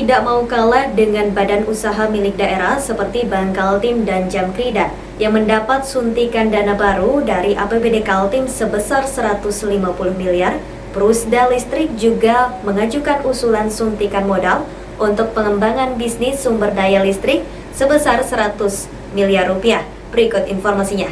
tidak mau kalah dengan badan usaha milik daerah seperti Bank Kaltim dan Jamkrida yang mendapat suntikan dana baru dari APBD Kaltim sebesar 150 miliar. Prusda Listrik juga mengajukan usulan suntikan modal untuk pengembangan bisnis sumber daya listrik sebesar 100 miliar rupiah. Berikut informasinya.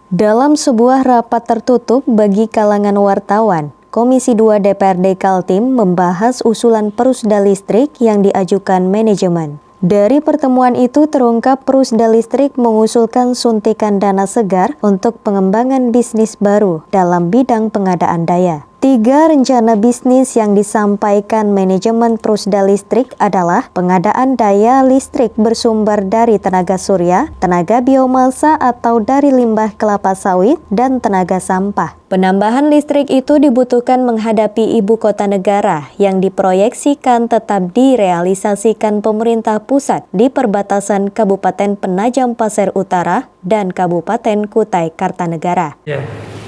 Dalam sebuah rapat tertutup bagi kalangan wartawan, Komisi 2 DPRD Kaltim membahas usulan Prusda Listrik yang diajukan manajemen. Dari pertemuan itu terungkap Prusda Listrik mengusulkan suntikan dana segar untuk pengembangan bisnis baru dalam bidang pengadaan daya. 3 rencana bisnis yang disampaikan manajemen Prusda Listrik adalah pengadaan daya listrik bersumber dari tenaga surya, tenaga biomasa atau dari limbah kelapa sawit, dan tenaga sampah. Penambahan listrik itu dibutuhkan menghadapi ibu kota negara yang diproyeksikan tetap direalisasikan pemerintah pusat di perbatasan Kabupaten Penajam Pasir Utara dan Kabupaten Kutai Kartanegara.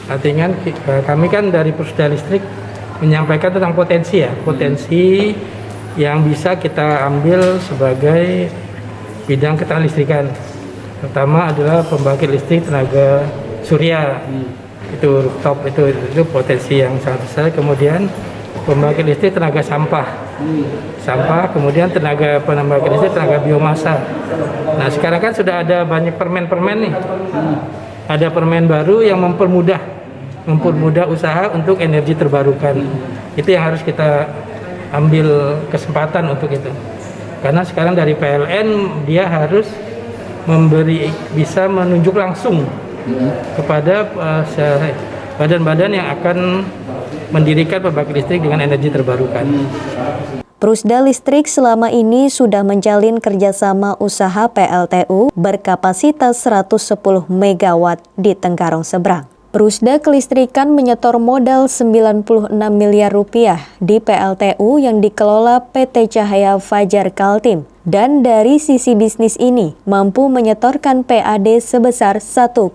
Artinya kami kan dari Prusda Listrik menyampaikan tentang potensi yang bisa kita ambil sebagai bidang keterlistrikan. Pertama adalah pembangkit listrik tenaga surya, itu rooftop, itu potensi yang sangat besar. Kemudian pembangkit listrik tenaga sampah, kemudian pembangkit listrik tenaga biomasa. Nah sekarang kan sudah ada banyak permen nih. Ada permen baru yang mempermudah usaha untuk energi terbarukan. Itu yang harus kita ambil kesempatan untuk itu. Karena sekarang dari PLN dia harus bisa menunjuk langsung kepada badan-badan yang akan mendirikan pembangkit listrik dengan energi terbarukan. Prusda Listrik selama ini sudah menjalin kerjasama usaha PLTU berkapasitas 110 MW di Tenggarong Seberang. Prusda Kelistrikan menyetor modal 96 miliar rupiah di PLTU yang dikelola PT Cahaya Fajar Kaltim. Dan dari sisi bisnis ini, mampu menyetorkan PAD sebesar 1,4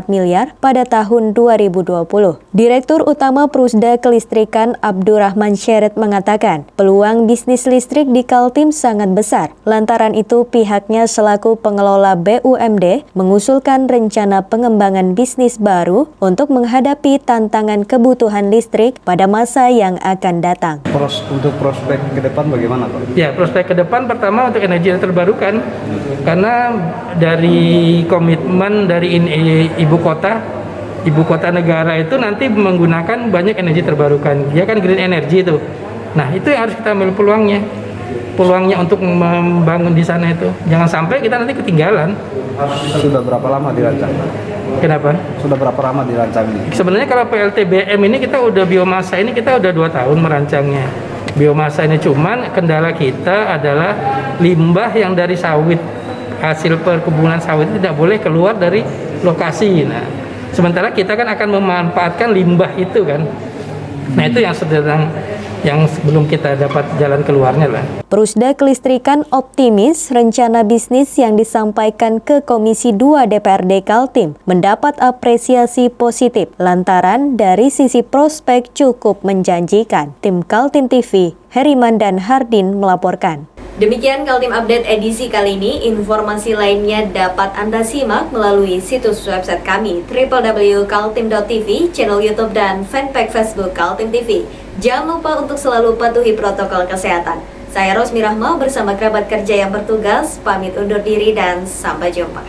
miliar pada tahun 2020. Direktur Utama Prusda Kelistrikan Abdurrahman Syeret mengatakan, peluang bisnis listrik di Kaltim sangat besar. Lantaran itu, pihaknya selaku pengelola BUMD mengusulkan rencana pengembangan bisnis baru untuk menghadapi tantangan kebutuhan listrik pada masa yang akan datang. Untuk prospek ke depan bagaimana, Pak? Ya, prospek ke depan pertama untuk energi terbarukan, karena dari komitmen dari ibu kota negara itu nanti menggunakan banyak energi terbarukan. Dia kan green energy itu. Nah itu yang harus kita ambil peluangnya untuk membangun di sana itu. Jangan sampai kita nanti ketinggalan. Sudah berapa lama dirancang? Kenapa? Sudah berapa lama dirancang ini? Sebenarnya kalau PLTBM ini kita udah biomasa ini kita udah 2 tahun merancangnya. Biomasa ini cuman kendala kita adalah limbah yang dari sawit, hasil perkebunan sawit tidak boleh keluar dari lokasi. Nah, sementara kita kan akan memanfaatkan limbah itu kan. Nah, itu yang belum kita dapat jalan keluarnya lah. Prusda Kelistrikan optimis rencana bisnis yang disampaikan ke Komisi 2 DPRD Kaltim mendapat apresiasi positif lantaran dari sisi prospek cukup menjanjikan. Tim Kaltim TV, Heriman dan Hardin melaporkan. Demikian Kaltim Update edisi kali ini. Informasi lainnya dapat Anda simak melalui situs website kami www.kaltim.tv, channel YouTube dan fanpage Facebook Kaltim TV. Jangan lupa untuk selalu patuhi protokol kesehatan. Saya Rosmi Rahma bersama kerabat kerja yang bertugas, pamit undur diri dan sampai jumpa.